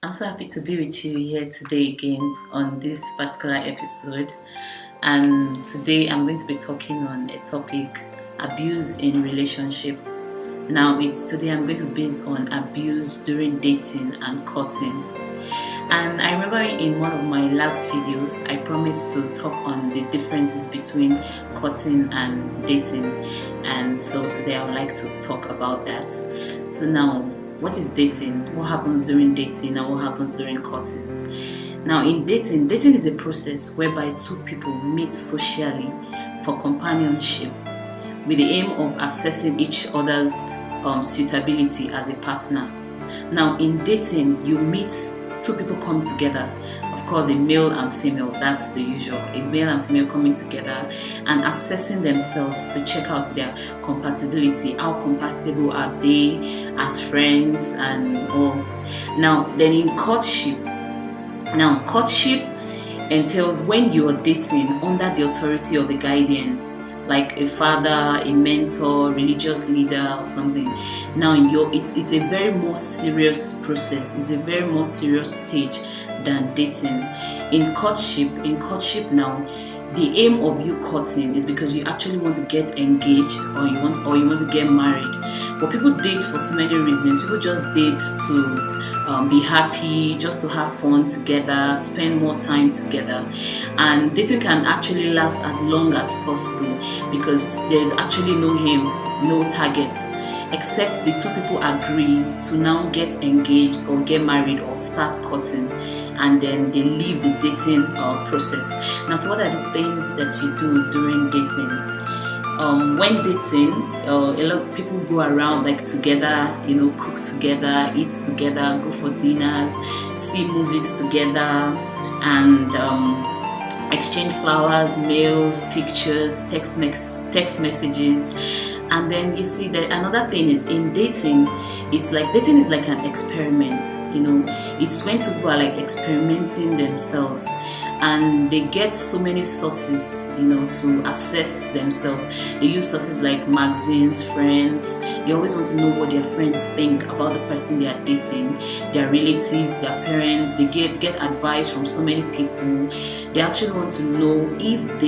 I'm so happy to be with you here today again on this particular episode. And today I'm going to be talking on a topic, abuse in relationship. Now, it's today I'm going to base on abuse during dating and courting. And I remember in one of my last videos, I promised to talk on the differences between courting and dating. And so today I would like to talk about that. So now, what is dating? What happens during dating and what happens during courting? Now, in dating is a process whereby two people meet socially for companionship with the aim of assessing each other's suitability as a partner. Now, in dating, you meet two people come together, of course a male and female, that's the usual, a male and female coming together and assessing themselves to check out their compatibility, how compatible are they as friends and all. Now then in courtship, entails when you're dating under the authority of a guardian, like a father, a mentor, religious leader or something. Now it's a very more serious process. It's a very more serious stage than dating. In courtship now, the aim of you courting is because you actually want to get engaged or you want to get married. But people date for so many reasons. People just date to be happy, just to have fun together, spend more time together. And dating can actually last as long as possible because there is actually no aim, no target, except the two people agree to now get engaged or get married or start courting, and then they leave the dating process. Now, so what are the things that you do during dating? When dating, a lot of people go around like together, cook together, eat together, go for dinners, see movies together, and exchange flowers, mails, pictures, text messages. And then you see that another thing is in dating, dating is like an experiment. It's when two people are like experimenting themselves, and they get so many sources, to assess themselves. They use sources like magazines, friends. They always want to know what their friends think about the person they are dating, their relatives, their parents. They get advice from so many people. They actually want to know if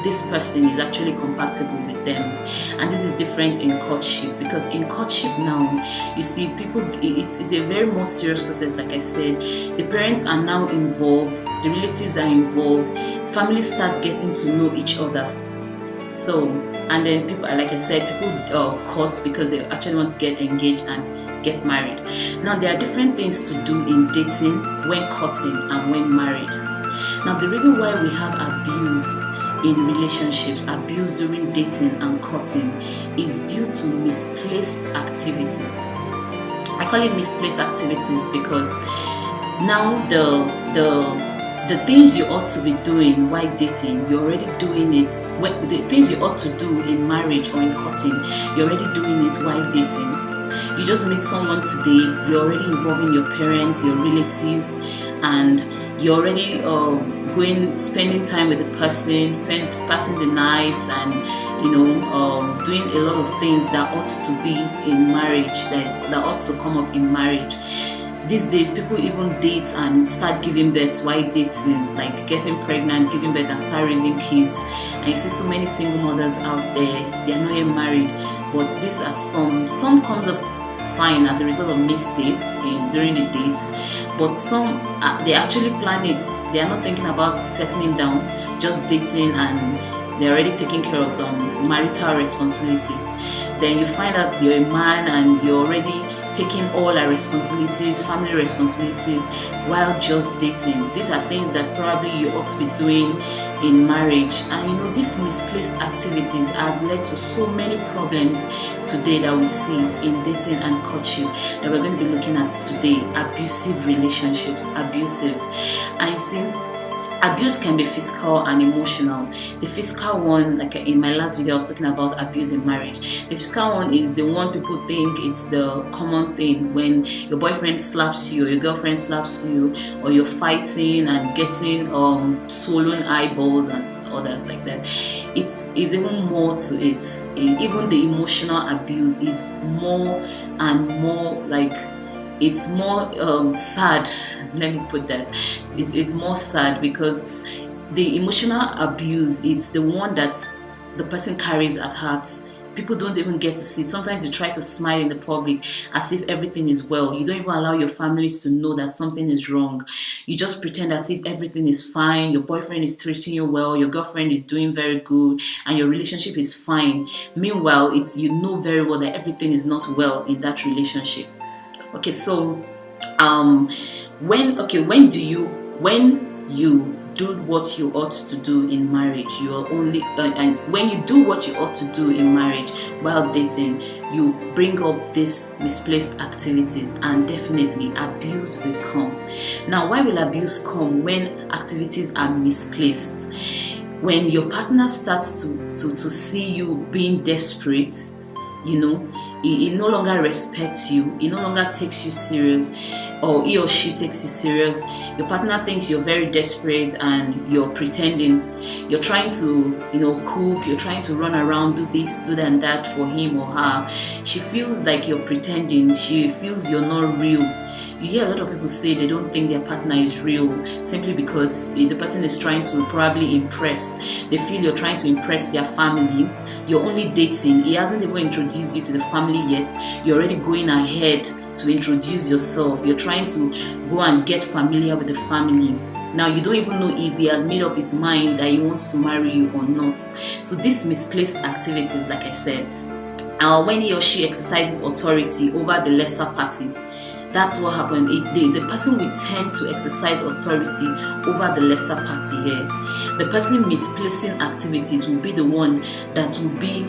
this person is actually compatible with them. And this is different in courtship, because in courtship now, you see, it's a very more serious process. Like I said, the parents are now involved, the relatives are involved, families start getting to know each other. So, and then people, like I said, people court because they actually want to get engaged and get married. Now, there are different things to do in dating, when courting, and when married. Now, the reason why we have abuse in relationships, abuse during dating and courting, is due to misplaced activities. I call it misplaced activities because now the things you ought to be doing while dating, you're already doing it. The things you ought to do in marriage or in courting, you're already doing it while dating. You just meet someone today, you're already involving your parents, your relatives, and you're already spending time with the person, passing the nights, and doing a lot of things that ought to be in marriage, that ought to come up in marriage. These days, people even date and start giving birth while dating, like getting pregnant, giving birth, and start raising kids. And you see so many single mothers out there, they are not yet married, but these are some comes up fine as a result of mistakes during the dates, but some they actually plan it. They are not thinking about settling down, just dating, and they're already taking care of some marital responsibilities. Then you find out you're a man and you're already taking all our responsibilities, family responsibilities, while just dating. These are things that probably you ought to be doing in marriage. And these misplaced activities has led to so many problems today that we see in dating and courtship that we're going to be looking at today. Abusive relationships, and you see, abuse can be physical and emotional. The physical one, like in my last video, I was talking about abuse in marriage. The physical one is the one people think it's the common thing when your boyfriend slaps you, or your girlfriend slaps you, or you're fighting and getting swollen eyeballs and others like that. It's even more to it. Even the emotional abuse is more and more like it's more sad. Let me put that. It's more sad because the emotional abuse, it's the one that the person carries at heart. People don't even get to see it. Sometimes you try to smile in the public as if everything is well. You don't even allow your families to know that something is wrong. You just pretend as if everything is fine. Your boyfriend is treating you well. Your girlfriend is doing very good, and your relationship is fine. Meanwhile, it's, you know very well that everything is not well in that relationship. Okay, so when you do what you ought to do in marriage, you are only and when you do what you ought to do in marriage while dating, you bring up these misplaced activities, and definitely abuse will come. Now, why will abuse come when activities are misplaced? When your partner starts to see you being desperate, you know, he no longer respects you, he no longer takes you serious, or he or she takes you serious. Your partner thinks you're very desperate and you're pretending. You're trying to, cook, you're trying to run around, do this, do that and that for him or her. She feels like you're pretending. She feels you're not real. You hear a lot of people say they don't think their partner is real simply because the person is trying to probably impress. They feel you're trying to impress their family. You're only dating. He hasn't even introduced you to the family yet. You're already going ahead to introduce yourself. You're trying to go and get familiar with the family. Now, you don't even know if he has made up his mind that he wants to marry you or not. So these misplaced activities, like I said, when he or she exercises authority over the lesser party, that's what happened. The person will tend to exercise authority over the lesser party here. The person misplacing activities will be the one that will be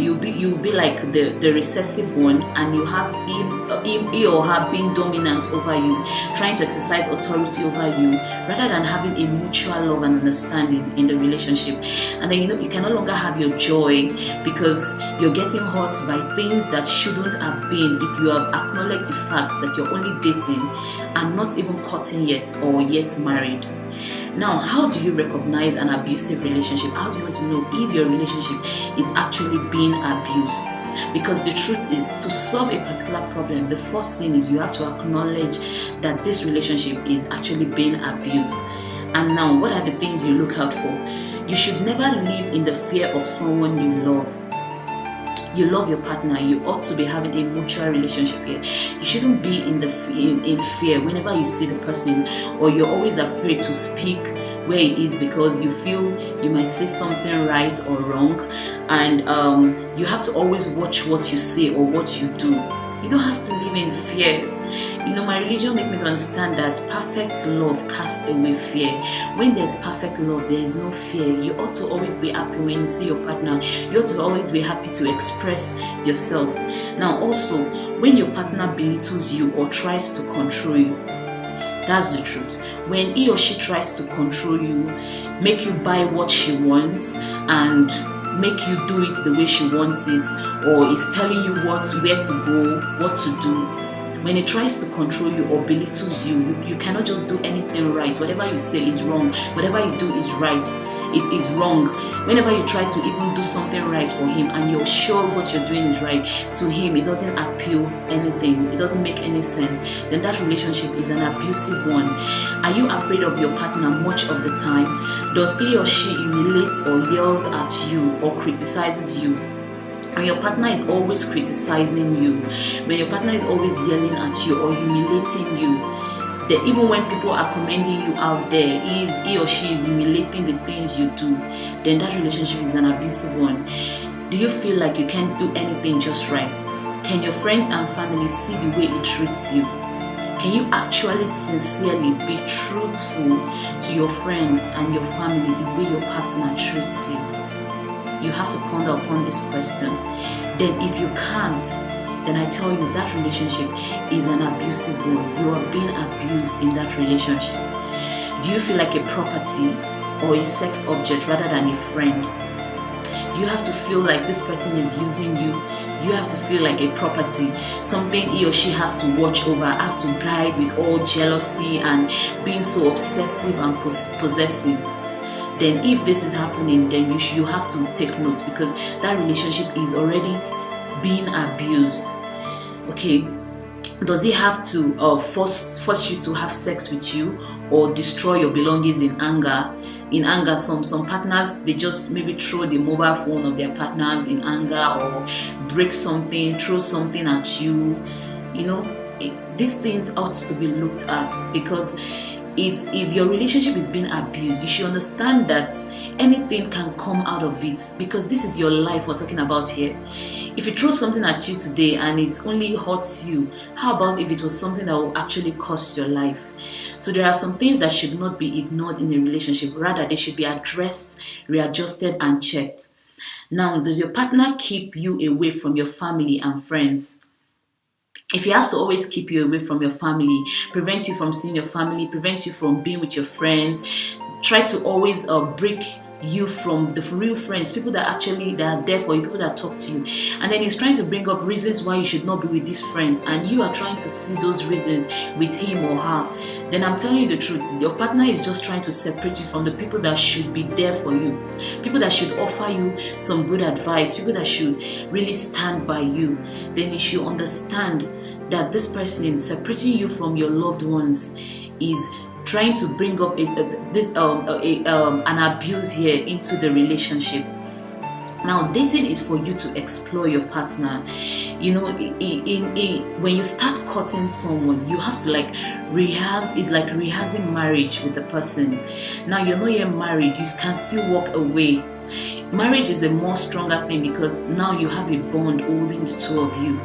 you'll be like the recessive one, and you have he or her being dominant over you, trying to exercise authority over you, rather than having a mutual love and understanding in the relationship. And then you can no longer have your joy because you're getting hurt by things that shouldn't have been if you have acknowledged the fact that you're only dating and not even courting yet or yet married. Now, how do you recognize an abusive relationship? How do you want to know if your relationship is actually being abused? Because the truth is, to solve a particular problem, the first thing is you have to acknowledge that this relationship is actually being abused. And now, what are the things you look out for? You should never live in the fear of someone you love. You love your partner, you ought to be having a mutual relationship here. You shouldn't be in fear whenever you see the person, or you're always afraid to speak where it is because you feel you might say something right or wrong, and you have to always watch what you say or what you do. You don't have to live in fear. My religion makes me to understand that perfect love casts away fear. When there's perfect love, there is no fear. You ought to always be happy when you see your partner. You ought to always be happy to express yourself. Now, also, when your partner belittles you or tries to control you, that's the truth. When he or she tries to control you, make you buy what she wants, and make you do it the way she wants it, or is telling you where to go, what to do. When it tries to control you or belittles you cannot just do anything right. Whatever you say is wrong. Whatever you do is right. It is wrong. Whenever you try to even do something right for him and you're sure what you're doing is right, to him it doesn't appeal anything. It doesn't make any sense. Then that relationship is an abusive one. Are you afraid of your partner much of the time? Does he or she humiliates or yells at you or criticizes you? When your partner is always criticizing you, when your partner is always yelling at you or humiliating you, that even when people are commending you out there, he or she is humiliating the things you do, then that relationship is an abusive one. Do you feel like you can't do anything just right? Can your friends and family see the way it treats you? Can you actually sincerely be truthful to your friends and your family the way your partner treats you? You have to ponder upon this question. Then if you can't, then I tell you that relationship is an abusive one. You are being abused in that relationship. Do you feel like a property or a sex object rather than a friend? Do you have to feel like this person is using you? Do you have to feel like a property, something he or she has to watch over, have to guide with all jealousy and being so obsessive and possessive? Then if this is happening, then you have to take note, because that relationship is already being abused. Okay, Does he have to force you to have sex with you, or destroy your belongings in anger? In anger, some partners, they just maybe throw the mobile phone of their partners in anger, or break something, throw something at you. These things ought to be looked at, because if your relationship is being abused, you should understand that anything can come out of it, because this is your life we're talking about here. If you throw something at you today and it only hurts you, how about if it was something that will actually cost your life? So there are some things that should not be ignored in a relationship. Rather, they should be addressed, readjusted, and checked. Now, does your partner keep you away from your family and friends? If he has to always keep you away from your family, prevent you from seeing your family, prevent you from being with your friends, try to always break you from the real friends, people that are there for you, people that talk to you, and then he's trying to bring up reasons why you should not be with these friends, and you are trying to see those reasons with him or her, then I'm telling you the truth, your partner is just trying to separate you from the people that should be there for you, people that should offer you some good advice, people that should really stand by you. Then you should understand that this person separating you from your loved ones is trying to bring up an abuse here into the relationship. Now, dating is for you to explore your partner. When you start courting someone, you have to rehearse. It's like rehearsing marriage with the person. Now, you're not yet married. You can still walk away. Marriage is a more stronger thing, because now you have a bond holding the two of you.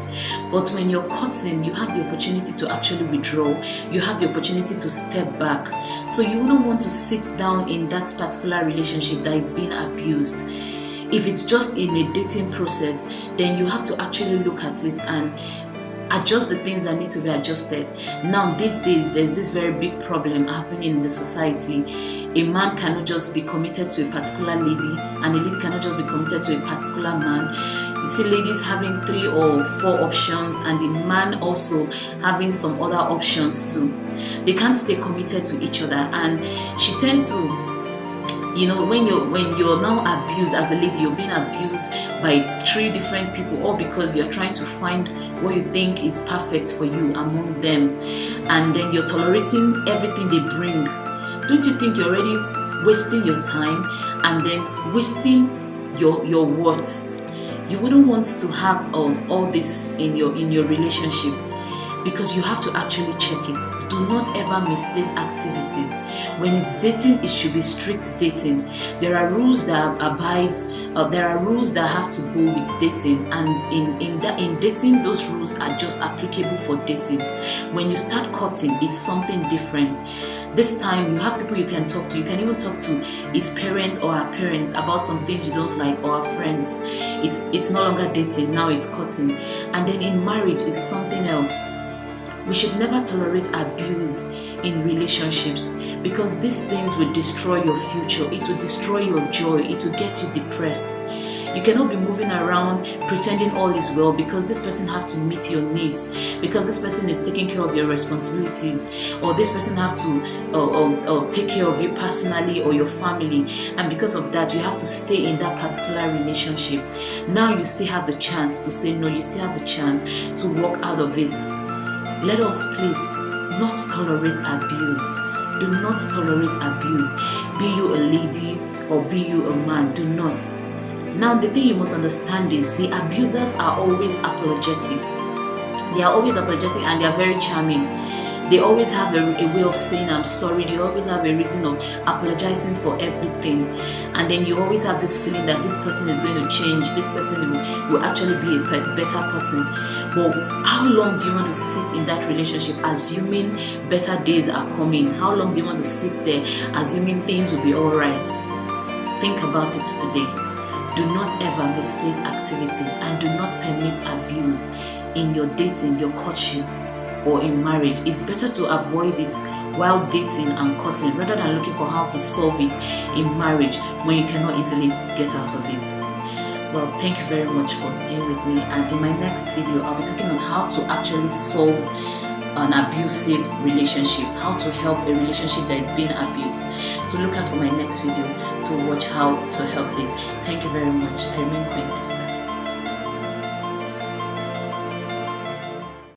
But when you're courting, you have the opportunity to actually withdraw. You have the opportunity to step back. So you wouldn't want to sit down in that particular relationship that is being abused. If it's just in a dating process, then you have to actually look at it and adjust the things that need to be adjusted. Now, these days, there's this very big problem happening in the society. A man cannot just be committed to a particular lady, and a lady cannot just be committed to a particular man. You see ladies having 3 or 4 options, and the man also having some other options too. They can't stay committed to each other, and she tends to, when you're now abused as a lady, you're being abused by 3 different people, all because you're trying to find what you think is perfect for you among them, and then you're tolerating everything they bring. Don't you think you're already wasting your time and then wasting your words? You wouldn't want to have all this in your relationship, because you have to actually check it. Do not ever misplace activities. When it's dating, it should be strict dating. There are rules that there are rules that have to go with dating, and in dating, those rules are just applicable for dating. When you start courting, it's something different. This time you have people you can talk to. You can even talk to his parents or her parents about some things you don't like, or her friends. It's no longer dating, now it's courting. And then in marriage, it's something else. We should never tolerate abuse in relationships, because these things will destroy your future. It will destroy your joy. It will get you depressed. You cannot be moving around pretending all is well, because this person have to meet your needs, because this person is taking care of your responsibilities, or this person have to take care of you personally or your family, and because of that you have to stay in that particular relationship. Now you still have the chance to say no. You still have the chance to walk out of it. Let us please not tolerate abuse. Do not tolerate abuse. Be you a lady or be you a man, do not. Now, the thing you must understand is the abusers are always apologetic. They are always apologetic, and they are very charming. They always have a way of saying I'm sorry. They always have a reason of apologizing for everything. And then you always have this feeling that this person is going to change. This person will actually be a better person. But how long do you want to sit in that relationship assuming better days are coming? How long do you want to sit there assuming things will be all right? Think about it today. Do not ever misplace activities, and do not permit abuse in your dating, your courtship, or in marriage. It's better to avoid it while dating and courting, rather than looking for how to solve it in marriage when you cannot easily get out of it. Well, thank you very much for staying with me, and in my next video I'll be talking on how to actually solve an abusive relationship, how to help a relationship that is being abused. So look out for my next video to watch how to help this. Thank you very much. I remain Queen Esther.